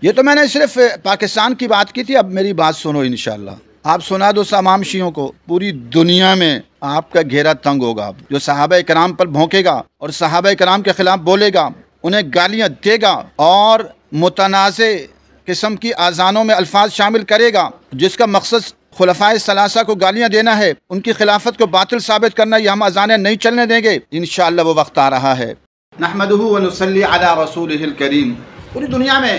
یہ تو میں نے صرف پاکستان کی بات کی تھی، اب میری بات سنو انشاءاللہ۔ آپ سنا دو تمام شیعوں کو، پوری دنیا میں آپ کا گھیرا تنگ ہوگا۔ جو صحابہ کرام پر بھونکے گا اور صحابہ کرام کے خلاف بولے گا، انہیں گالیاں دے گا اور متنازع قسم کی اذانوں میں الفاظ شامل کرے گا جس کا مقصد خلفائے ثلاثہ کو گالیاں دینا ہے، ان کی خلافت کو باطل ثابت کرنا، یہ ہم اذانیں نہیں چلنے دیں گے انشاءاللہ۔ وہ وقت آ رہا ہے۔ نحمدہ ونصلی علی رسولہ الکریم۔ پوری دنیا میں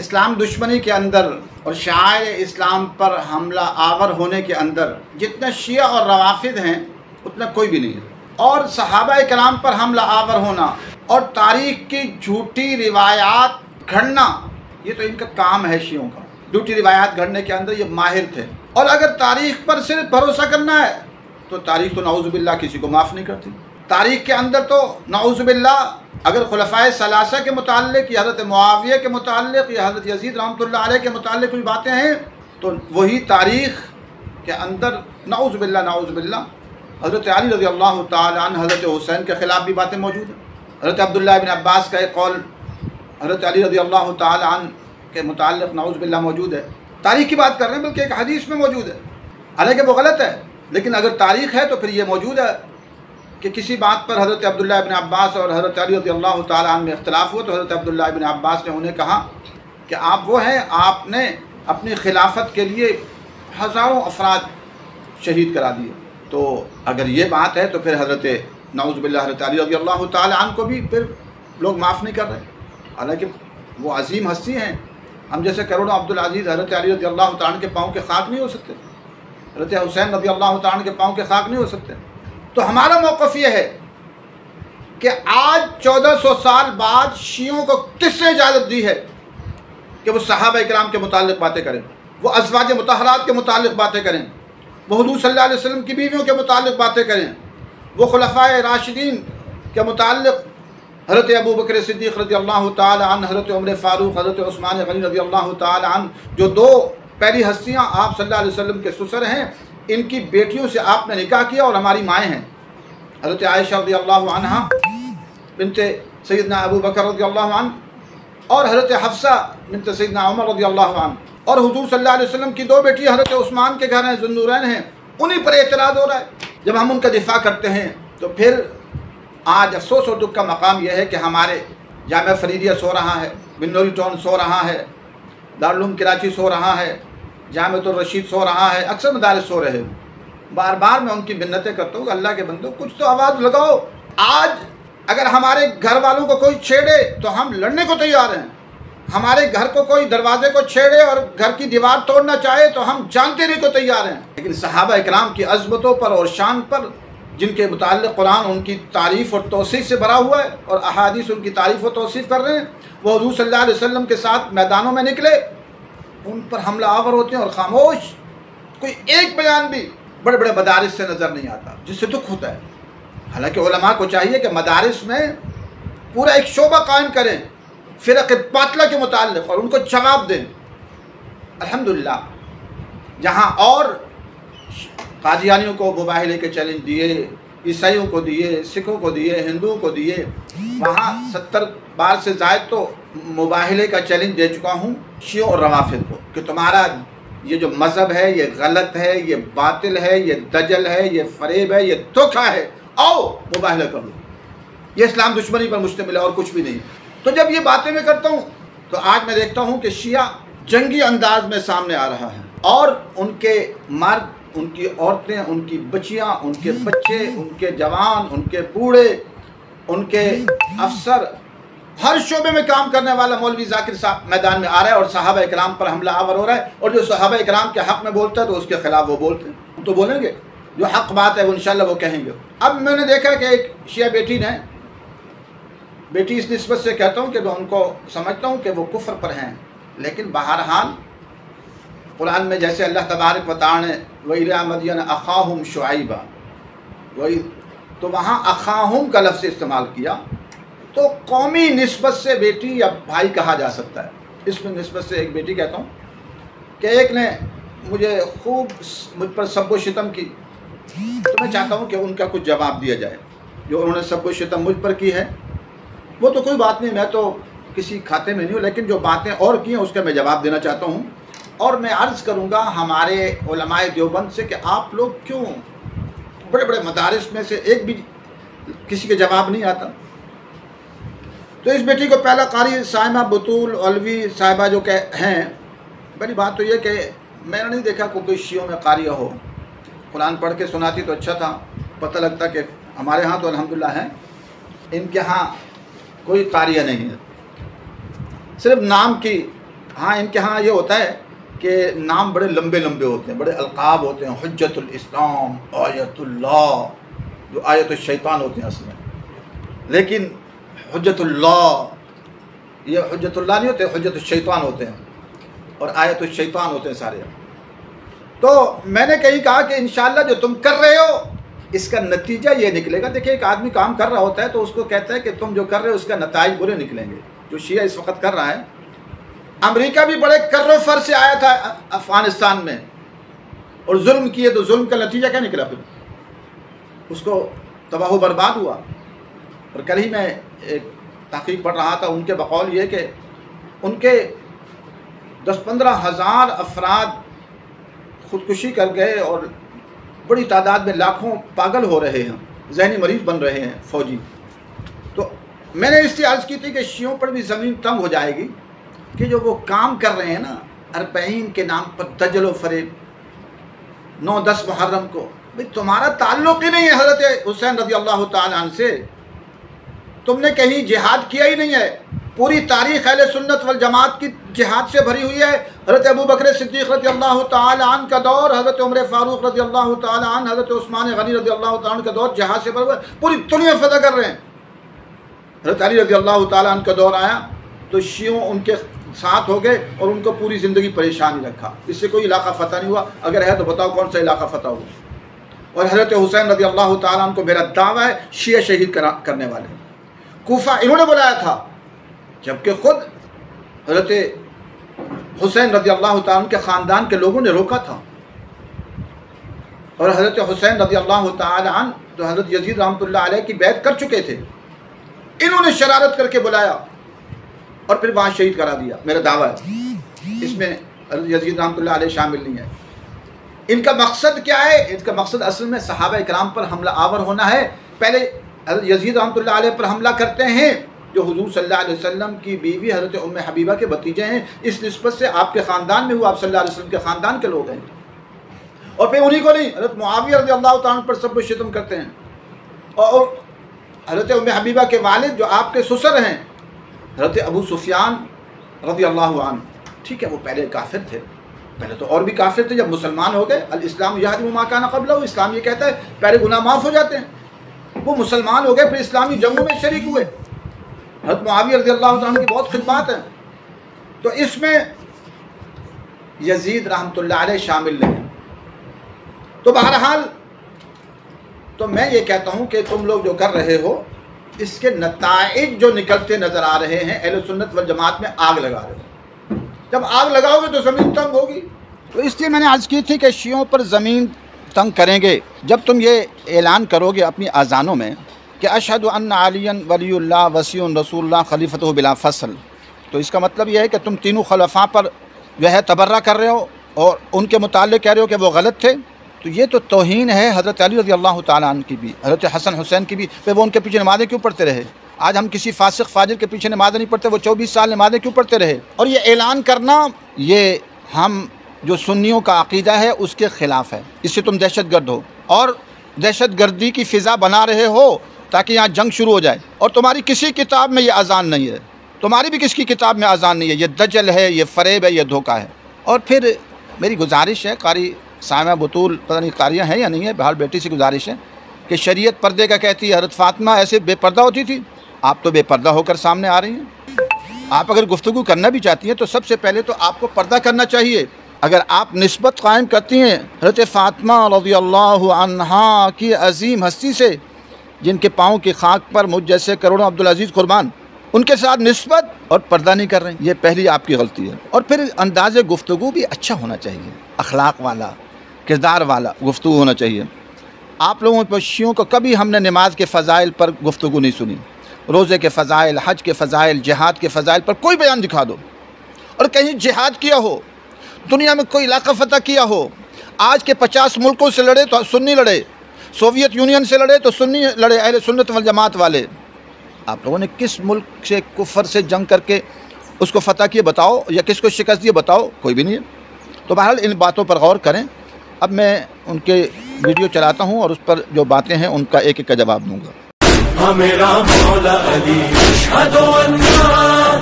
اسلام دشمنی کے اندر اور شعائر اسلام پر حملہ آور ہونے کے اندر جتنے شیعہ اور روافض ہیں اتنا کوئی بھی نہیں ہے، اور صحابہ کرام پر حملہ آور ہونا اور تاریخ کی جھوٹی روایات گھڑنا، یہ تو ان کا کام ہے شیعوں کا۔ جھوٹی روایات گھڑنے کے اندر یہ ماہر تھے، اور اگر تاریخ پر صرف بھروسہ کرنا ہے تو تاریخ تو نعوذ باللہ کسی کو معاف نہیں کرتی۔ تاریخ کے اندر تو نعوذ باللہ اگر خلفائے ثلاثہ کے متعلق یا حضرت معاویہ کے متعلق یا حضرت یزید رحمۃ اللہ علیہ کے متعلق کوئی باتیں ہیں تو وہی تاریخ کے اندر نعوذ باللہ حضرت علی رضی اللہ تعالی عنہ، حضرت حسین کے خلاف بھی باتیں موجود ہیں۔ حضرت عبداللہ بن عباس کا ایک قول حضرت علی رضی اللہ تعالی عنہ کے متعلق نعوذ باللہ موجود ہے۔ تاریخ کی بات کر رہے ہیں، بلکہ ایک حدیث میں موجود ہے، حالانکہ وہ غلط ہے، لیکن اگر تاریخ ہے تو پھر یہ موجود ہے کہ کسی بات پر حضرت عبداللہ ابن عباس اور حضرت علی رضی اللہ تعالیٰ عنہ میں اختلاف ہوا تو حضرت عبداللہ ابن عباس نے انہیں کہا کہ آپ وہ ہیں، آپ نے اپنی خلافت کے لیے ہزاروں افراد شہید کرا دیے۔ تو اگر یہ بات ہے تو پھر حضرت نعوذ باللہ حضرت علی رضی اللہ تعالیٰ عنہ کو بھی پھر لوگ معاف نہیں کر رہے، حالانکہ وہ عظیم ہستی ہیں۔ ہم جیسے کروڑوں عبدالعزیز حضرت علی رضی اللہ تعالیٰ عنہ کے پاؤں کے خاک نہیں ہو سکتے، حضرت حسین رضی اللہ تعالیٰ عنہ کے پاؤں کے خاک نہیں ہو سکتے۔ تو ہمارا موقف یہ ہے کہ آج 1400 سال بعد شیعوں کو کس نے اجازت دی ہے کہ وہ صحابہ کرام کے متعلق باتیں کریں، وہ ازواج مطہرات کے متعلق باتیں کریں، وہ حضور صلی اللہ علیہ وسلم کی بیویوں کے متعلق باتیں کریں، وہ خلفائے راشدین کے متعلق حضرت ابو بکر صدیق رضی اللہ تعالی عنہ، حضرت عمر فاروق، حضرت عثمان غنی رضی اللہ تعالی عنہ، جو دو پہلی ہستیاں آپ صلی اللہ علیہ وسلم کے سسر ہیں، ان کی بیٹیوں سے آپ نے نکاح کیا اور ہماری مائیں ہیں، حضرت عائشہ رضی اللہ عنہ بنت سیدنا ابو بکر رضی اللہ عنہ، اور حضرت حفصہ بنت سیدنا عمر رضی اللہ عنہ، اور حضور صلی اللہ علیہ وسلم کی دو بیٹی حضرت عثمان کے گھر ہیں، ذو النورین ہیں، انہی پر اعتراض ہو رہا ہے۔ جب ہم ان کا دفاع کرتے ہیں تو پھر آج افسوس اور دکھ کا مقام یہ ہے کہ ہمارے جامعہ فریدیہ سو رہا ہے، بنوری ٹاؤن سو رہا ہے، دارالعلوم کراچی سو رہا ہے، جامعۃ الرشید سو رہا ہے، اکثر مدارس سو رہے ہیں۔ بار بار میں ان کی منتیں کرتا ہوں کہ اللہ کے بندو کچھ تو آواز لگاؤ۔ آج اگر ہمارے گھر والوں کو کوئی چھیڑے تو ہم لڑنے کو تیار ہیں، ہمارے گھر کو کوئی دروازے کو چھیڑے اور گھر کی دیوار توڑنا چاہے تو ہم جان دینے کو تیار ہیں، لیکن صحابہ اکرام کی عظمتوں پر اور شان پر، جن کے متعلق قرآن ان کی تعریف اور توصیف سے بھرا ہوا ہے اور احادیث ان کی تعریف و توصیف کر رہے ہیں، وہ حضور صلی اللہ علیہ وسلم کے ساتھ میدانوں میں نکلے، ان پر حملہ آور ہوتے ہیں اور خاموش، کوئی ایک بیان بھی بڑے بڑے مدارس سے نظر نہیں آتا، جس سے دکھ ہوتا ہے۔ حالانکہ علماء کو چاہیے کہ مدارس میں پورا ایک شعبہ قائم کریں فرق باطلہ کے متعلق اور ان کو جواب دیں۔ الحمدللہ جہاں اور قادیانیوں کو مباہلے کے چیلنج دیے، عیسائیوں کو دیے، سکھوں کو دیے، ہندوؤں کو دیے، وہاں 70 بار سے زائد تو مباہلے کا چیلنج دے چکا ہوں شیعوں اور روافض کو کہ تمہارا یہ جو مذہب ہے یہ غلط ہے، یہ باطل ہے، یہ دجل ہے، یہ فریب ہے، یہ دھوکہ ہے، آؤ مباہلہ کر لو، یہ اسلام دشمنی پر مشتمل ہے اور کچھ بھی نہیں۔ تو جب یہ باتیں میں کرتا ہوں تو آج میں دیکھتا ہوں کہ شیعہ جنگی انداز میں سامنے آ رہا ہے، اور ان کے مرد، ان کی عورتیں، ان کی بچیاں، ان کے بچے، ان کے جوان، ان کے بوڑھے، ان کے افسر، ہر شعبے میں کام کرنے والا مولوی ذاکر صاحب میدان میں آ رہا ہے اور صحابہ اکرام پر حملہ آور ہو رہا ہے، اور جو صحابہ اکرام کے حق میں بولتا ہے تو اس کے خلاف وہ بولتے ہیں۔ ہم تو بولیں گے، جو حق بات ہے وہ انشاءاللہ وہ کہیں گے۔ اب میں نے دیکھا کہ ایک شیعہ بیٹی نے، بیٹی اس نسبت سے کہتا ہوں کہ میں ان کو سمجھتا ہوں کہ وہ کفر پر ہیں، لیکن بہرحال قرآن میں جیسے اللہ تبارک و تعالی نے وَإِلَىٰ مَدْيَنَ أَخَاهُمْ شُعَيْبًا، تو وہاں اخاہم کا لفظ استعمال کیا، تو قومی نسبت سے بیٹی یا بھائی کہا جا سکتا ہے۔ اس میں نسبت سے ایک بیٹی کہتا ہوں کہ ایک نے مجھے خوب مجھ پر سب و شتم کی، تو میں چاہتا ہوں کہ ان کا کچھ جواب دیا جائے۔ جو انہوں نے سب و شتم مجھ پر کی ہے وہ تو کوئی بات نہیں، میں تو کسی کھاتے میں نہیں ہوں، لیکن جو باتیں اور کی ہیں اس کا میں جواب دینا چاہتا ہوں، اور میں عرض کروں گا ہمارے علماء دیوبند سے کہ آپ لوگ کیوں بڑے بڑے مدارس میں سے ایک بھی کسی کے جواب نہیں آتا؟ تو اس بیٹی کو پہلا قاری سائمہ بطول علوی صاحبہ جو کہ ہیں، بڑی بات تو یہ کہ میں نے نہیں دیکھا کوئی شیعوں میں قاریہ ہو، قرآن پڑھ کے سناتی تو اچھا تھا، پتہ لگتا کہ ہمارے ہاں تو الحمدللہ ہیں، ان کے ہاں کوئی قاریہ نہیں ہے، صرف نام کی۔ ہاں ان کے ہاں یہ ہوتا ہے کہ نام بڑے لمبے لمبے ہوتے ہیں، بڑے القاب ہوتے ہیں، حجت الاسلام، آیت اللہ، جو آیت الشیطان ہوتے ہیں اصل میں، لیکن حجت اللہ، یہ حجت اللہ نہیں ہوتے، حجت الشیطان ہوتے ہیں، اور آیت الشیطان ہوتے ہیں سارے۔ تو میں نے کہیں کہا کہ انشاءاللہ جو تم کر رہے ہو اس کا نتیجہ یہ نکلے گا۔ دیکھیں ایک آدمی کام کر رہا ہوتا ہے تو اس کو کہتا ہے کہ تم جو کر رہے ہو اس کا نتائج برے نکلیں گے۔ جو شیعہ اس وقت کر رہا ہے، امریکہ بھی بڑے کر و فر سے آیا تھا افغانستان میں اور ظلم کیے، تو ظلم کا نتیجہ کیا نکلا؟ پھر اس کو تباہ و برباد ہوا۔ اور کل ہی میں ایک تحقیق پڑھ رہا تھا، ان کے بقول یہ کہ ان کے 10-15 ہزار افراد خودکشی کر گئے، اور بڑی تعداد میں لاکھوں پاگل ہو رہے ہیں، ذہنی مریض بن رہے ہیں فوجی۔ تو میں نے اس سے عرض کی تھی کہ شیعوں پر بھی زمین تنگ ہو جائے گی کہ جو وہ کام کر رہے ہیں نا، اربعین کے نام پر دجل و فریب، 9-10 محرم کو، بھئی تمہارا تعلق ہی نہیں ہے حضرت حسین رضی اللہ تعالیٰ عنہ سے، تم نے کہیں جہاد کیا ہی نہیں ہے۔ پوری تاریخ اہل سنت والجماعت کی جہاد سے بھری ہوئی ہے۔ حضرت ابو بکر صدیق رضی اللہ تعالیٰ عنہ کا دور، حضرت عمر فاروق رضی اللہ تعالیٰ عنہ، حضرت عثمان غنی رضی اللہ تعالیٰ عنہ کا دور جہاد سے بھرا ہوا ہے، پوری دنیا فتح کر رہے ہیں۔ حضرت علی رضی اللہ تعالیٰ عنہ کا دور آیا تو شیعوں ان کے ساتھ ہو گئے اور ان کو پوری زندگی پریشان ہی رکھا، اس سے کوئی علاقہ فتح نہیں ہوا۔ اگر ہے تو بتاؤ کون سا علاقہ فتح ہوا؟ اور حضرت حسین رضی اللہ تعالیٰ عنہ کو میرا دعویٰ ہے شیعہ شہید کرنے والے کوفہ انہوں نے بلایا تھا، جبکہ خود حضرت حسین رضی اللہ تعالیٰ عنہ کے خاندان کے لوگوں نے روکا تھا۔ اور حضرت حسین رضی اللہ تعالیٰ عنہ جو حضرت یزید رحمۃ اللہ علیہ کی بیعت کر چکے تھے، انہوں نے شرارت کر کے بلایا اور پھر وہاں شہید کرا دیا۔ میرا دعویٰ ہے اس میں حضرت یزید رحمۃ اللہ علیہ شامل نہیں ہے۔ ان کا مقصد کیا ہے؟ ان کا مقصد اصل میں صحابہ اکرام پر حملہ آور ہونا ہے۔ پہلے حضرت یزید رحمۃ اللہ علیہ پر حملہ کرتے ہیں جو حضور صلی اللہ علیہ وسلم کی بیوی حضرت ام حبیبہ کے بھتیجے ہیں، اس نسبت سے آپ کے خاندان میں ہوا، آپ صلی اللہ علیہ وسلم کے خاندان کے لوگ ہیں۔ اور پھر انہی کو نہیں، حضرت معاویہ رضی اللہ تعالیٰ عنہ پر سب و شتم کرتے ہیں، اور حضرت ام حبیبہ کے والد جو آپ کے سسر ہیں حضرت ابو سفیان رضی اللہ عنہ، ٹھیک ہے وہ پہلے کافر تھے، پہلے تو اور بھی کافر تھے، جب مسلمان ہو گئے الاسلام یہدم ما کان قبلہ، اسلام یہ کہتا ہے پہلے گناہ معاف ہو جاتے ہیں، وہ مسلمان ہو گئے پھر اسلامی جنگوں میں شریک ہوئے۔ حضرت معاویہ رضی اللہ عنہ کی بہت خدمات ہیں، تو اس میں یزید رحمۃ اللہ علیہ شامل نہیں۔ تو بہرحال تو میں یہ کہتا ہوں کہ تم لوگ جو کر رہے ہو اس کے نتائج جو نکلتے نظر آ رہے ہیں، اہل سنت والجماعت میں آگ لگا رہے ہو۔ جب آگ لگاؤ گے تو زمین تنگ ہوگی۔ تو اس لیے میں نے عرض کی تھی کہ شیعوں پر زمین تنگ کریں گے جب تم یہ اعلان کرو گے اپنی اذانوں میں کہ اشہد ان علی ولی اللہ وصی رسول اللہ خلیفتہ بلا فصل، تو اس کا مطلب یہ ہے کہ تم تینوں خلفاء پر جو ہے تبرہ کر رہے ہو اور ان کے متعلق کہہ رہے ہو کہ وہ غلط تھے۔ تو یہ تو توہین ہے حضرت علی رضی اللہ تعالیٰ عنہ کی بھی، حضرت حسن حسین کی بھی۔ پھر وہ ان کے پیچھے نمازیں کیوں پڑھتے رہے؟ آج ہم کسی فاسق فاجر کے پیچھے نمازیں نہیں پڑھتے، وہ 24 سال نمازیں کیوں پڑھتے رہے؟ اور یہ اعلان کرنا یہ ہم جو سنیوں کا عقیدہ ہے اس کے خلاف ہے، اس سے تم دہشت گرد ہو اور دہشت گردی کی فضا بنا رہے ہو تاکہ یہاں جنگ شروع ہو جائے۔ اور تمہاری کسی کتاب میں یہ اذان نہیں ہے، تمہاری بھی کسی کی کتاب میں اذان نہیں ہے، یہ دجل ہے، یہ فریب ہے، یہ دھوکہ ہے۔ اور پھر میری گزارش ہے، قاری سائمہ بطول پتہ نہیں قاریہ ہیں یا نہیں ہے، بہرحال بیٹی سے گزارش ہے کہ شریعت پردے کا کہتی ہے، حضرت فاطمہ ایسے بے پردہ ہوتی تھی، آپ تو بے پردہ ہو کر سامنے آ رہی ہیں۔ آپ اگر گفتگو کرنا بھی چاہتی ہیں تو سب سے پہلے تو آپ کو پردہ کرنا چاہیے۔ اگر آپ نسبت قائم کرتی ہیں حضرت فاطمہ رضی اللہ عنہا کی عظیم ہستی سے، جن کے پاؤں کی خاک پر مجھ جیسے کروڑوں عبدالعزیز قربان، ان کے ساتھ نسبت اور پردہ نہیں کر رہے ہیں، یہ پہلی آپ کی غلطی ہے۔ اور پھر انداز گفتگو بھی اچھا ہونا چاہیے، اخلاق والا، کردار والا گفتگو ہونا چاہیے۔ آپ لوگوں پر شیعوں کو کبھی ہم نے نماز کے فضائل پر گفتگو نہیں سنی، روزے کے فضائل، حج کے فضائل، جہاد کے فضائل پر کوئی بیان دکھا دو، اور کہیں جہاد کیا ہو، دنیا میں کوئی علاقہ فتح کیا ہو، آج کے 50 ملکوں سے لڑے تو سنی لڑے، سوویت یونین سے لڑے تو سنی لڑے، اہل سنت والجماعت والے۔ آپ لوگوں نے کس ملک سے کفر سے جنگ کر کے اس کو فتح کیے بتاؤ، یا کس کو شکست دیے بتاؤ؟ کوئی بھی نہیں ہے۔ تو بہرحال ان باتوں پر غور کریں۔ اب میں ان کے ویڈیو چلاتا ہوں اور اس پر جو باتیں ہیں ان کا ایک ایک کا جواب دوں گا۔ ہاں میرا مولا علی، اشہد ان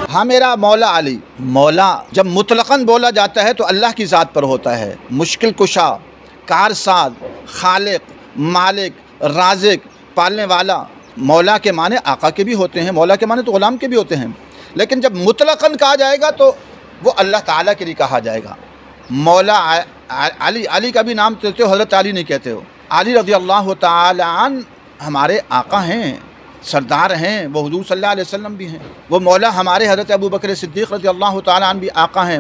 ہاں میرا مولا علی۔ مولا جب مطلقاً بولا جاتا ہے تو اللہ کی ذات پر ہوتا ہے، مشکل کشا، کارساز، خالق، مالک، رازق، پالنے والا۔ مولا کے معنی آقا کے بھی ہوتے ہیں، مولا کے معنی تو غلام کے بھی ہوتے ہیں، لیکن جب مطلقاً کہا جائے گا تو وہ اللہ تعالیٰ کے لیے کہا جائے گا۔ مولا علی، علی کا بھی نام دیتے ہو، حضرت علی نہیں کہتے ہو۔ علی رضی اللہ تعالی عنہ ہمارے آقا ہیں، سردار ہیں، وہ حضور صلی اللہ علیہ وسلم بھی ہیں۔ وہ مولا ہمارے حضرت ابوبکر صدیق رضی اللہ تعالی عنہ بھی آقا ہیں،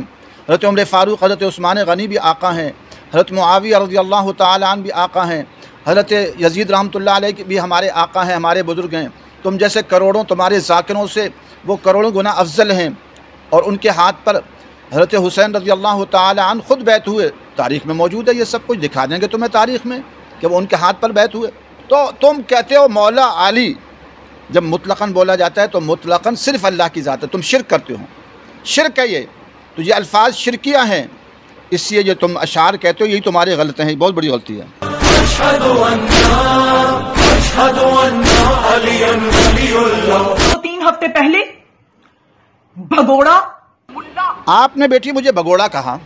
حضرت عمر فاروق، حضرت عثمان غنی بھی آقا ہیں، حضرت معاویہ رضی اللہ تعالی عنہ بھی آقا ہیں، حضرت یزید رحمۃ اللہ علیہ بھی ہمارے آقا ہیں، ہمارے بزرگ ہیں۔ تم جیسے کروڑوں تمہارے ذاکروں سے وہ کروڑوں گنا افضل ہیں، اور ان کے ہاتھ پر حضرت حسین رضی اللہ تعالی عنہ خود بیعت ہوئے، تاریخ میں موجود ہے، یہ سب کچھ دکھا دیں گے تمہیں تاریخ میں کہ وہ ان کے ہاتھ پر بیعت ہوئے۔ تو تم کہتے ہو مولا علی، جب مطلقاً بولا جاتا ہے تو مطلقاً صرف اللہ کی ذات ہے، تم شرک کرتے ہو، شرک ہے یہ، تو یہ الفاظ شرکیہ ہیں، اس لیے جو تم اشعار کہتے ہو یہی تمہاری غلط ہیں، یہ بہت بڑی غلطی ہے۔ اشہد ان علی ولی اللہ۔ 3 ہفتے پہلے بھگوڑا آپ نے بیٹی مجھے بھگوڑا کہا،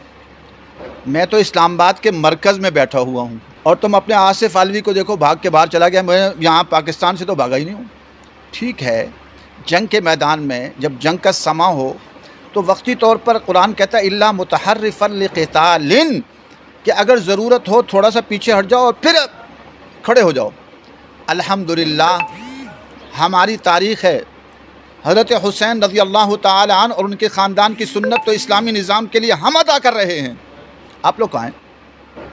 میں تو اسلام آباد کے مرکز میں بیٹھا ہوا ہوں، اور تم اپنے آصف علوی کو دیکھو، بھاگ کے باہر چلا گیا، میں یہاں پاکستان سے تو بھاگا ہی نہیں ہوں۔ ٹھیک ہے، جنگ کے میدان میں جب جنگ کا سماں ہو تو وقتی طور پر قرآن کہتا ہے الا متحرفا لقتال، کہ اگر ضرورت ہو تھوڑا سا پیچھے ہٹ جاؤ اور پھر کھڑے ہو جاؤ۔ الحمدللہ ہماری تاریخ ہے، حضرت حسین رضی اللہ تعالی عنہ اور ان کے خاندان کی سنت تو اسلامی نظام کے لیے ہم ادا کر رہے ہیں۔ آپ لوگ کہاں ہیں؟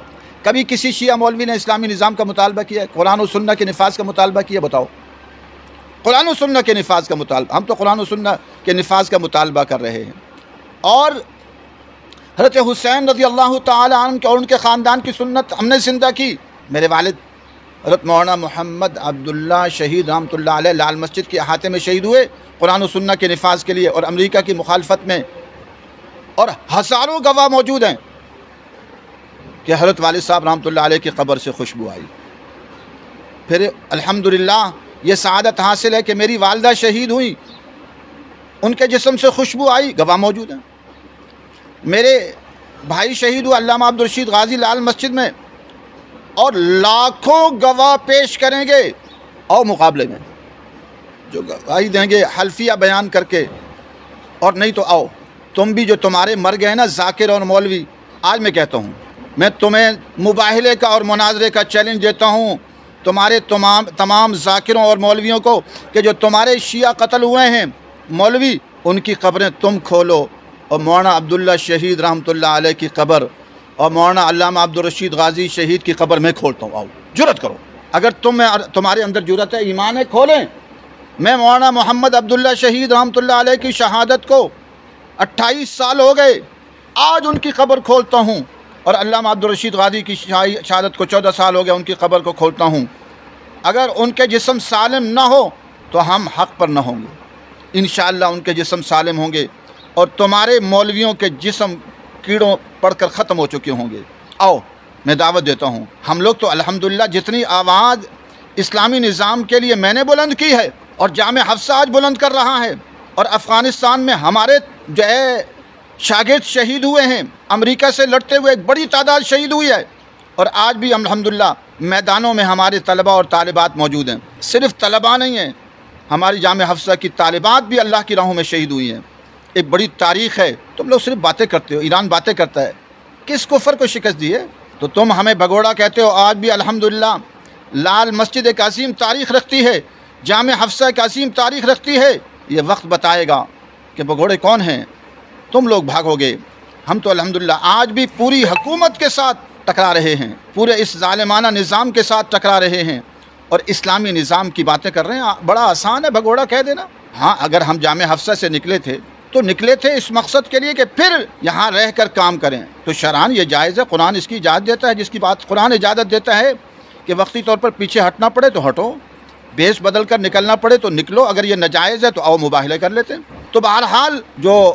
کبھی کسی شیعہ مولوی نے اسلامی نظام کا مطالبہ کیا ہے؟ قرآن و سنت کے نفاذ کا مطالبہ کیا؟ بتاؤ، قرآن و سنت کے نفاذ کا مطالبہ، ہم تو قرآن و سنت کے نفاذ کا مطالبہ کر رہے ہیں۔ اور حضرت حسین رضی اللہ تعالی عنہ اور ان کے خاندان کی سنت ہم نے زندہ کی۔ میرے والد حضرت مولانا محمد عبداللہ شہید رحمۃ اللہ علیہ لال مسجد کے احاطے میں شہید ہوئے قرآن و سنت کے نفاذ کے لیے، اور امریکہ کی مخالفت میں، اور ہزاروں گواہ موجود ہیں کہ حضرت والد صاحب رحمۃ اللہ علیہ کی قبر سے خوشبو آئی۔ پھر الحمدللہ یہ سعادت حاصل ہے کہ میری والدہ شہید ہوئی، ان کے جسم سے خوشبو آئی، گواہ موجود ہیں۔ میرے بھائی شہید ہوئے علامہ عبدالرشید غازی لال مسجد میں، اور لاکھوں گواہ پیش کریں گے، اور مقابلے میں جو گواہی دیں گے حلفیہ بیان کر کے، اور نہیں تو آؤ تم بھی جو تمہارے مر گئے نا ذاکر اور مولوی، آج میں کہتا ہوں میں تمہیں مباہلے کا اور مناظرے کا چیلنج دیتا ہوں، تمہارے تمام ذاکروں اور مولویوں کو، کہ جو تمہارے شیعہ قتل ہوئے ہیں مولوی، ان کی قبریں تم کھولو، اور مولانا عبداللہ شہید رحمۃ اللہ علیہ کی قبر اور مولانا علامہ عبدالرشید غازی شہید کی قبر میں کھولتا ہوں، آؤ جرأت کرو، اگر تمہارے اندر جرأت ہے، ایمان ہے، کھولیں۔ میں مولانا محمد عبداللہ شہید رحمۃ اللہ علیہ کی شہادت کو 28 سال ہو گئے، آج ان کی قبر کھولتا ہوں، اور علامہ عبدالرشید غازی کی شہادت کو 14 سال ہو گئے، ان کی قبر کو کھولتا ہوں۔ اگر ان کے جسم سالم نہ ہو تو ہم حق پر نہ ہوں گے، انشاءاللہ ان کے جسم سالم ہوں گے، اور تمہارے مولویوں کے جسم کیڑوں پڑ کر ختم ہو چکے ہوں گے۔ آؤ میں دعوت دیتا ہوں، ہم لوگ تو الحمدللہ جتنی آواز اسلامی نظام کے لیے میں نے بلند کی ہے، اور جامع حفصہ آج بلند کر رہا ہے، اور افغانستان میں ہمارے جو ہے شاگرد شہید ہوئے ہیں، امریکہ سے لڑتے ہوئے ایک بڑی تعداد شہید ہوئی ہے، اور آج بھی الحمدللہ میدانوں میں ہمارے طلبہ اور طالبات موجود ہیں۔ صرف طلبہ نہیں ہیں، ہماری جامع حفصہ کی طالبات بھی اللہ کی راہوں میں شہید ہوئی ہیں۔ ایک بڑی تاریخ ہے، تم لوگ صرف باتیں کرتے ہو، ایران باتیں کرتا ہے، کس کفر کو شکست دی ہے؟ تو تم ہمیں بھگوڑا کہتے ہو، آج بھی الحمدللہ لال مسجد ایک عظیم تاریخ رکھتی ہے، جامع حفصہ ایک عظیم تاریخ رکھتی ہے۔ یہ وقت بتائے گا کہ بھگوڑے کون ہیں، تم لوگ بھاگو گے، ہم تو الحمدللہ آج بھی پوری حکومت کے ساتھ ٹکرا رہے ہیں، پورے اس ظالمانہ نظام کے ساتھ ٹکرا رہے ہیں، اور اسلامی نظام کی باتیں کر رہے ہیں. بڑا آسان ہے بھگوڑا کہہ دینا. ہاں اگر ہم جامع حفصہ سے نکلے تھے تو نکلے تھے اس مقصد کے لیے کہ پھر یہاں رہ کر کام کریں. تو شرعاً یہ جائز ہے, قرآن اس کی اجازت دیتا ہے. جس کی بات قرآن اجازت دیتا ہے کہ وقتی طور پر پیچھے ہٹنا پڑے تو ہٹو, بیس بدل کر نکلنا پڑے تو نکلو. اگر یہ ناجائز ہے تو آؤ مباہلے کر لیتے ہیں. تو بہرحال جو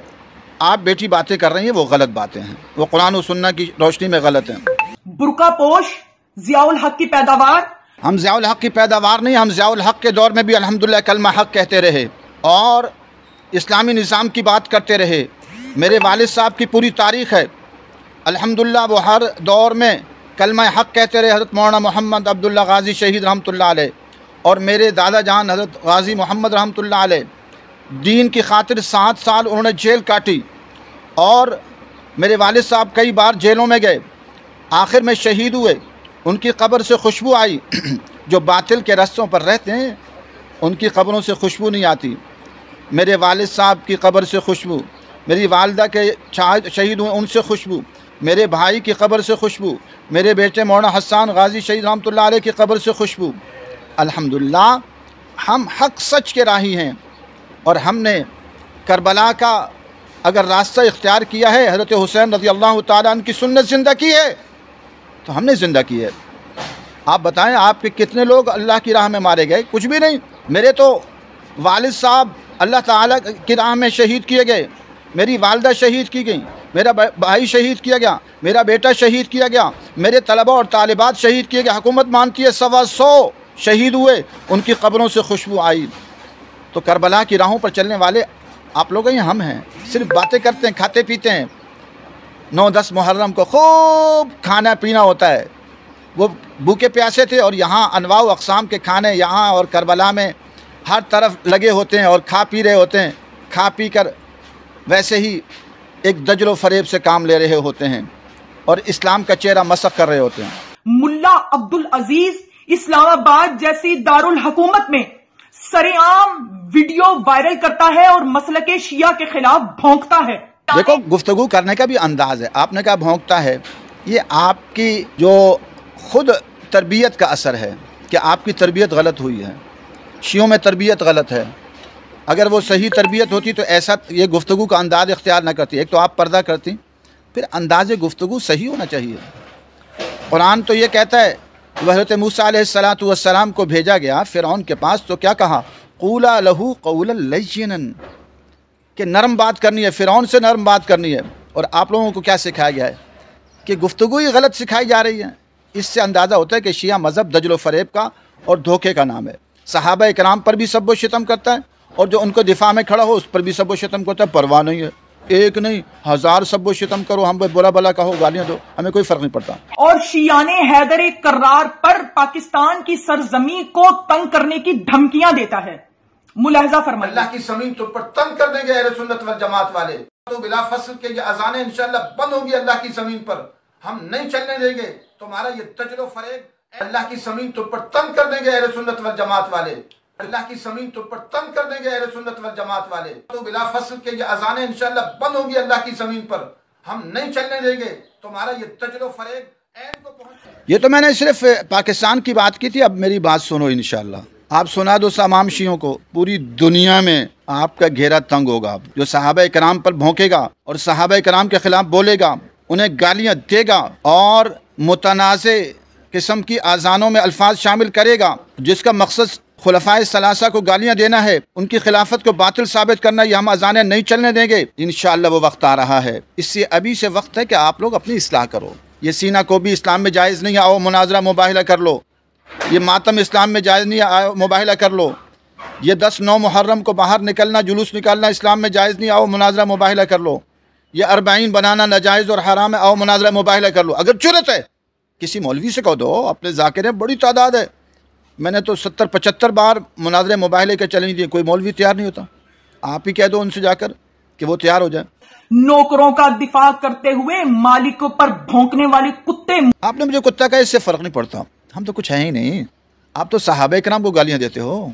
آپ بیٹی باتیں کر رہی ہیں وہ غلط باتیں ہیں, وہ قرآن و سنت کی روشنی میں غلط ہیں. برقع پوش ضیاء الحق کی پیداوار. ہم ضیاء الحق کی پیداوار نہیں, ہم ضیاء الحق کے دور میں بھی الحمدللہ کلمہ حق کہتے رہے اور اسلامی نظام کی بات کرتے رہے. میرے والد صاحب کی پوری تاریخ ہے الحمدللہ, وہ ہر دور میں کلمہ حق کہتے رہے. حضرت مولانا محمد عبداللہ غازی شہید رحمۃ اللہ علیہ اور میرے دادا جان حضرت غازی محمد رحمۃ اللہ علیہ دین کی خاطر 7 سال انہوں نے جیل کاٹی اور میرے والد صاحب کئی بار جیلوں میں گئے, آخر میں شہید ہوئے. ان کی قبر سے خوشبو آئی. جو باطل کے رستوں پر رہتے ہیں ان کی قبروں سے خوشبو نہیں آتی. میرے والد صاحب کی قبر سے خوشبو, میری والدہ کے شہید ہوئے ان سے خوشبو, میرے بھائی کی قبر سے خوشبو, میرے بیٹے مولانا حسان غازی شہید رحمۃ اللہ علیہ کی قبر سے خوشبو. الحمدللہ ہم حق سچ کے راہی ہیں اور ہم نے کربلا کا اگر راستہ اختیار کیا ہے, حضرت حسین رضی اللہ تعالیٰ عنہ کی سنت زندہ کی ہے تو ہم نے زندہ کی ہے. آپ بتائیں آپ کے کتنے لوگ اللہ کی راہ میں مارے گئے؟ کچھ بھی نہیں. میرے تو والد صاحب اللہ تعالیٰ کی راہ میں شہید کیے گئے, میری والدہ شہید کی گئیں, میرا بھائی شہید کیا گیا, میرا بیٹا شہید کیا گیا, میرے طلبہ اور طالبات شہید کیے گئے. حکومت مانتی ہے 125 شہید ہوئے, ان کی قبروں سے خوشبو آئی. تو کربلا کی راہوں پر چلنے والے آپ لوگ ہیں, ہم ہیں. صرف باتیں کرتے ہیں, کھاتے پیتے ہیں. 9-10 محرم کو خوب کھانا پینا ہوتا ہے. وہ بھوکے پیاسے تھے اور یہاں انواع و اقسام کے کھانے یہاں اور کربلا میں ہر طرف لگے ہوتے ہیں اور کھا پی رہے ہوتے ہیں. کھا پی کر ویسے ہی ایک دجل و فریب سے کام لے رہے ہوتے ہیں اور اسلام کا چہرہ مسخ کر رہے ہوتے ہیں. ملا عبدالعزیز اسلام آباد جیسی دارالحکومت میں سرے عام ویڈیو وائرل کرتا ہے اور مسلک شیعہ کے خلاف بھونکتا ہے. دیکھو گفتگو کرنے کا بھی انداز ہے. آپ نے کہا بھونکتا ہے, یہ آپ کی جو خود تربیت کا اثر ہے کہ آپ کی تربیت غلط ہوئی ہے. شیعوں میں تربیت غلط ہے. اگر وہ صحیح تربیت ہوتی تو ایسا یہ گفتگو کا انداز اختیار نہ کرتی. ایک تو آپ پردہ کرتی, پھر انداز گفتگو صحیح ہونا چاہیے. قرآن تو یہ کہتا ہے کہ حضرت موسیٰ علیہ السلام کو بھیجا گیا فرعون کے پاس, تو کیا کہا؟ قولا لہو قولا لینا, کہ نرم بات کرنی ہے, فرعون سے نرم بات کرنی ہے. اور آپ لوگوں کو کیا سکھایا گیا ہے کہ گفتگو ہی غلط سکھائی جا رہی ہے. اس سے اندازہ ہوتا ہے کہ شیعہ مذہب دجل و فریب کا اور دھوکے کا نام ہے. صحابہ اکرام پر بھی سب و شتم کرتا ہے اور جو ان کو دفاع میں کھڑا ہو اس پر بھی سب و شتم کرتا ہے. پرواہ نہیں ہے, ایک نہیں 1000 سب و شتم کرو, ہم بولا بلا کہو, گالیاں دو, ہمیں کوئی فرق نہیں پڑتا. اور شیعان حیدر کرار پر پاکستان کی سرزمین کو تنگ کرنے کی دھمکیاں دیتا ہے. ملاحظہ فرمائیے. اللہ کی زمین تو پر تنگ کر دیں گے اہل سنت والجماعت والے. تو بلا فصل کے یہ اذانیں انشاءاللہ بند ہوں گی اللہ کی زمین پر. ہم نہیں چلنے دیں گے تمہارا یہ دجل و فریب. اللہ کی زمین تو پر تنگ کر دیں گے اہل سنت والجماعت والے. اللہ کی زمین تو پر تنگ کر دیں گے اہل سنت والجماعت والے. تو بلا فصل کے یہ اذانیں انشاءاللہ بند ہوں گی اللہ کی زمین پر. ہم نہیں چلنے دیں گے تمہارا یہ دجل و فریب عین کو پہنچ. یہ تو میں نے صرف پاکستان کی بات کی تھی. اب میری بات سنو انشاءاللہ. آپ سنا دو تمام شیعوں کو, پوری دنیا میں آپ کا گھیرا تنگ ہوگا. جو صحابہ کرام پر بھونکے گا اور صحابہ کرام کے خلاف بولے گا, انہیں گالیاں دے گا اور متنازع قسم کی اذانوں میں الفاظ شامل کرے گا جس کا مقصد خلفائے ثلاثہ کو گالیاں دینا ہے, ان کی خلافت کو باطل ثابت کرنا. یہ ہم اذانیں نہیں چلنے دیں گے انشاءاللہ. وہ وقت آ رہا ہے, اس سے ابھی سے وقت ہے کہ آپ لوگ اپنی اصلاح کرو. یہ سینہ کو بھی اسلام میں جائز نہیں ہے, آؤ مناظرہ مباہلہ کر لو. یہ ماتم اسلام میں جائز نہیں ہے, آؤ مباہلہ کر لو. یہ 10-9 محرم کو باہر نکلنا, جلوس نکالنا اسلام میں جائز نہیں, آؤ مناظرہ مباہلہ کر لو. یہ 40 بنانا ناجائز اور حرام ہے, آؤ مناظرہ مباہلہ کر لو. اگر جرت ہے کسی مولوی سے کہو دو, اپنے ذاکریں بڑی تعداد ہے. میں نے تو 70-75 بار مناظرے مباہلے کے چیلنج دیے, کوئی مولوی تیار نہیں ہوتا. آپ ہی کہہ دو ان سے جا کر کہ وہ تیار ہو جائیں. نوکروں کا دفاع کرتے ہوئے مالکوں پر بھونکنے والے کتے. آپ نے مجھے کتا کہا, اس سے فرق نہیں پڑتا. ہم تو کچھ ہیں ہی نہیں. آپ تو صحابہ کرام کو گالیاں دیتے ہو.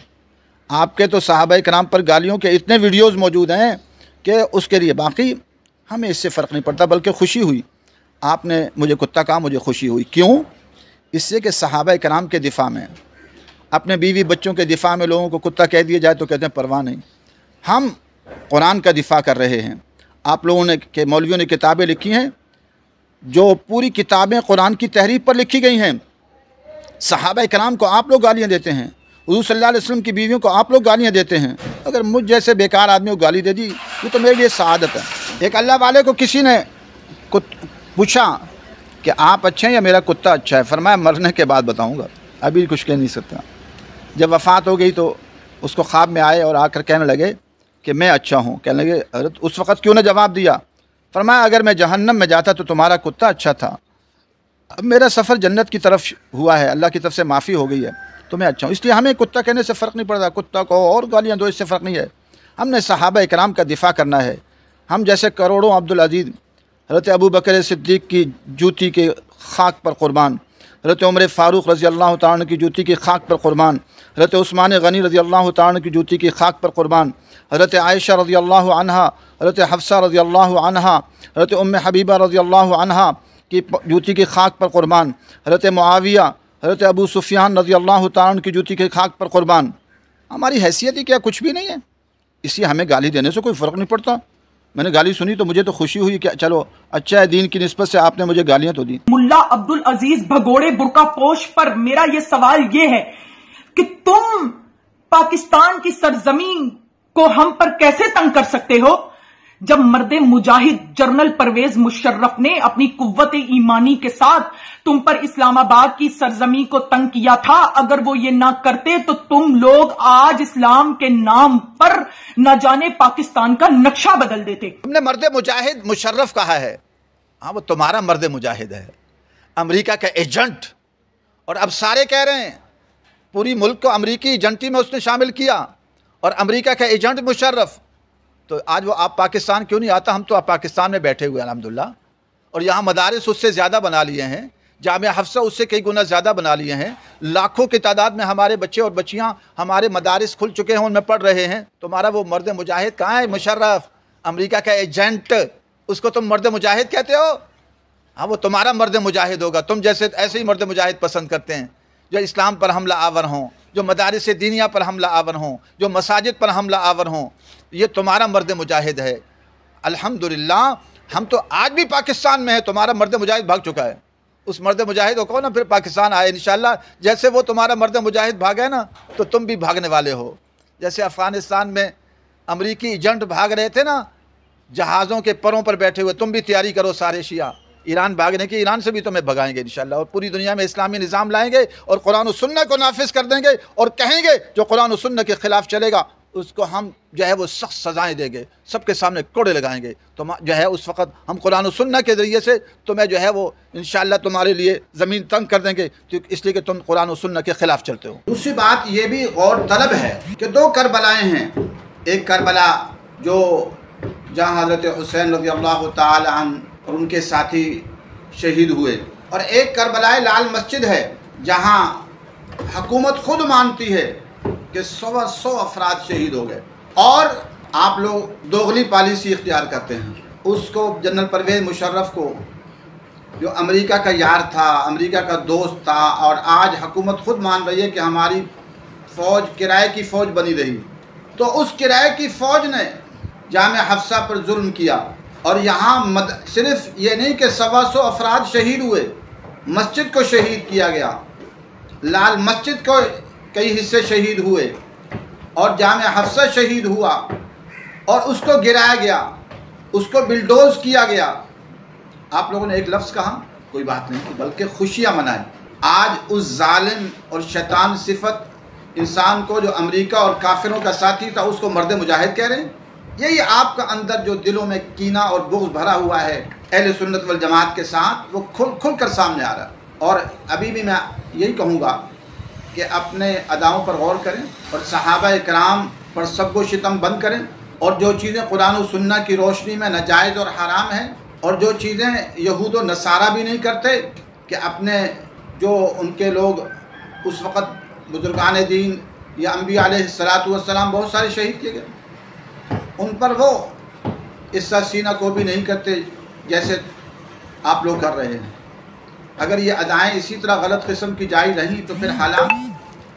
آپ کے تو صحابہ کرام پر گالیوں کے اتنے ویڈیوز موجود ہیں کہ اس کے لیے باقی ہمیں اس سے فرق نہیں پڑتا, بلکہ خوشی ہوئی. آپ نے مجھے کتا کہا, مجھے خوشی ہوئی. کیوں؟ اس سے کہ صحابہ کرام کے دفاع میں اپنے بیوی بچوں کے دفاع میں لوگوں کو کتا کہہ دیا جائے تو کہتے ہیں پرواہ نہیں. ہم قرآن کا دفاع کر رہے ہیں. آپ لوگوں نے کہ مولویوں نے کتابیں لکھی ہیں جو پوری کتابیں قرآن کی تحریف پر لکھی گئی ہیں. صحابہ کرام کو آپ لوگ گالیاں دیتے ہیں, حضور صلی اللہ علیہ وسلم کی بیویوں کو آپ لوگ گالیاں دیتے ہیں. اگر مجھ جیسے بیکار آدمی کو گالی دے دی یہ تو میرے لیے سعادت ہے. ایک اللہ والے کو کسی نے پوچھا کہ آپ اچھے ہیں یا میرا کتا اچھا ہے؟ فرمایا مرنے کے بعد بتاؤں گا, ابھی کچھ کہہ نہیں سکتا. جب وفات ہو گئی تو اس کو خواب میں آئے اور آ کر کہنے لگے کہ میں اچھا ہوں. کہنے لگے حضرت اس وقت کیوں نہ جواب دیا؟ فرمایا اگر میں جہنم میں جاتا تو تمہارا کتا اچھا تھا, اب میرا سفر جنت کی طرف ہوا ہے, اللہ کی طرف سے معافی ہو گئی ہے تو میں اچھا ہوں. اس لیے ہمیں کتا کہنے سے فرق نہیں پڑتا, کتا کو اور گالیاں دو اس سے فرق نہیں ہے. ہم نے صحابہ اکرام کا دفاع کرنا ہے. ہم جیسے کروڑوں عبدالعزیز حضرت ابو بکر صدیق کی جوتی کے خاک پر قربان, حضرت عمر فاروق رضی اللہ تعالیٰ عنہ کی جوتی کی خاک پر قربان, حضرت عثمان غنی رضی اللہ تعالیٰ عنہ کی جوتی کی خاک پر قربان, حضرت عائشہ رضی اللہ عنہا, حضرت حفصہ رضی اللہ عنہا, حضرت ام حبیبہ رضی اللہ عنہا کی جوتی کی خاک پر قربان, حضرت معاویہ, حضرت ابو سفیان رضی اللہ تعالیٰ عنہ کی جوتی کی خاک پر قربان. ہماری حیثیت ہی کیا کچھ بھی نہیں ہے, اس لیے ہمیں گالی دینے سے کوئی فرق نہیں پڑتا. میں نے گالی سنی تو مجھے تو خوشی ہوئی کہ چلو اچھا ہے, دین کی نسبت سے آپ نے مجھے گالیاں تو دی. ملا عبدالعزیز بھگوڑے برقع پوش پر میرا یہ سوال یہ ہے کہ تم پاکستان کی سرزمین کو ہم پر کیسے تنگ کر سکتے ہو جب مرد مجاہد جنرل پرویز مشرف نے اپنی قوت ایمانی کے ساتھ تم پر اسلام آباد کی سرزمین کو تنگ کیا تھا. اگر وہ یہ نہ کرتے تو تم لوگ آج اسلام کے نام پر نہ جانے پاکستان کا نقشہ بدل دیتے. ہم نے مرد مجاہد مشرف کہا ہے, ہاں وہ تمہارا مرد مجاہد ہے, امریکہ کا ایجنٹ. اور اب سارے کہہ رہے ہیں پوری ملک کو امریکی ایجنٹی میں اس نے شامل کیا, اور امریکہ کا ایجنٹ مشرف. تو آج وہ آپ پاکستان کیوں نہیں آتا؟ ہم تو آپ پاکستان میں بیٹھے ہوئے ہیں الحمدللہ, اور یہاں مدارس اس سے زیادہ بنا لیے ہیں, جامعہ حفصہ اس سے کئی گنا زیادہ بنا لیے ہیں. لاکھوں کی تعداد میں ہمارے بچے اور بچیاں ہمارے مدارس کھل چکے ہیں, ان میں پڑھ رہے ہیں. تمہارا وہ مرد مجاہد کہاں ہے مشرف, امریکہ کا ایجنٹ, اس کو تم مرد مجاہد کہتے ہو؟ ہاں وہ تمہارا مرد مجاہد ہوگا. تم جیسے ایسے ہی مرد مجاہد پسند کرتے ہیں جو اسلام پر حملہ آور ہوں, جو مدارس دینیہ پر حملہ آور ہوں, جو مساجد پر حملہ آور ہوں. یہ تمہارا مرد مجاہد ہے. الحمدللہ ہم تو آج بھی پاکستان میں ہیں, تمہارا مرد مجاہد بھاگ چکا ہے. اس مرد مجاہد کو کہو نا پھر پاکستان آئے انشاءاللہ. جیسے وہ تمہارا مرد مجاہد بھاگے نا تو تم بھی بھاگنے والے ہو. جیسے افغانستان میں امریکی ایجنٹ بھاگ رہے تھے نا جہازوں کے پروں پر بیٹھے ہوئے, تم بھی تیاری کرو سارے شیعہ ایران بھاگنے کی. ایران سے بھی تمہیں بھگائیں گے انشاءاللہ, اور پوری دنیا میں اسلامی نظام لائیں گے اور قرآن و سنت کو نافذ کر دیں گے, اور کہیں گے جو قرآن و سنت کے خلاف چلے گا اس کو ہم جو ہے وہ سخت سزائیں دیں گے, سب کے سامنے کوڑے لگائیں گے. تو جو ہے اس وقت ہم قرآن و سنت کے ذریعے سے تمہیں جو ہے وہ انشاءاللہ تمہارے لیے زمین تنگ کر دیں گے, اس لیے کہ تم قرآن و سنت کے خلاف چلتے ہو. دوسری بات یہ بھی غور طلب ہے کہ دو کربلائیں ہیں. ایک کربلا جو جہاں حضرت حسین رضی اللہ تعالی عنہ اور ان کے ساتھی شہید ہوئے, اور ایک کربلا لال مسجد ہے جہاں حکومت خود مانتی ہے کہ 100 افراد شہید ہو گئے, اور آپ لوگ دوغلی پالیسی اختیار کرتے ہیں. اس کو جنرل پرویز مشرف کو جو امریکہ کا یار تھا, امریکہ کا دوست تھا, اور آج حکومت خود مان رہی ہے کہ ہماری فوج کرائے کی فوج بنی رہی, تو اس کرائے کی فوج نے جامعہ حفصہ پر ظلم کیا. اور یہاں صرف یہ نہیں کہ 100 افراد شہید ہوئے, مسجد کو شہید کیا گیا, لال مسجد کو کئی حصے شہید ہوئے, اور جامعہ حفصہ شہید ہوا, اور اس کو گرایا گیا, اس کو بلڈوز کیا گیا. آپ لوگوں نے ایک لفظ کہا, کوئی بات نہیں, بلکہ خوشیاں منائیں. آج اس ظالم اور شیطان صفت انسان کو جو امریکہ اور کافروں کا ساتھی تھا اس کو مرد مجاہد کہہ رہے ہیں. یہی آپ کا اندر جو دلوں میں کینہ اور بغض بھرا ہوا ہے اہل سنت والجماعت کے ساتھ, وہ کھل کر سامنے آ رہا ہے. اور ابھی بھی میں یہی کہوں گا کہ اپنے اداؤں پر غور کریں, اور صحابہ کرام پر سب و شتم بند کریں, اور جو چیزیں قرآن و سنت کی روشنی میں ناجائز اور حرام ہیں, اور جو چیزیں یہود و نصارہ بھی نہیں کرتے, کہ اپنے جو ان کے لوگ اس وقت بزرگان دین یا انبیاء علیہ الصلوۃ والسلام بہت سارے شہید کیے گئے, ان پر وہ حصہ سینہ کو بھی نہیں کرتے جیسے آپ لوگ کر رہے ہیں. اگر یہ ادائیں اسی طرح غلط قسم کی جاری رہیں تو پھر حالات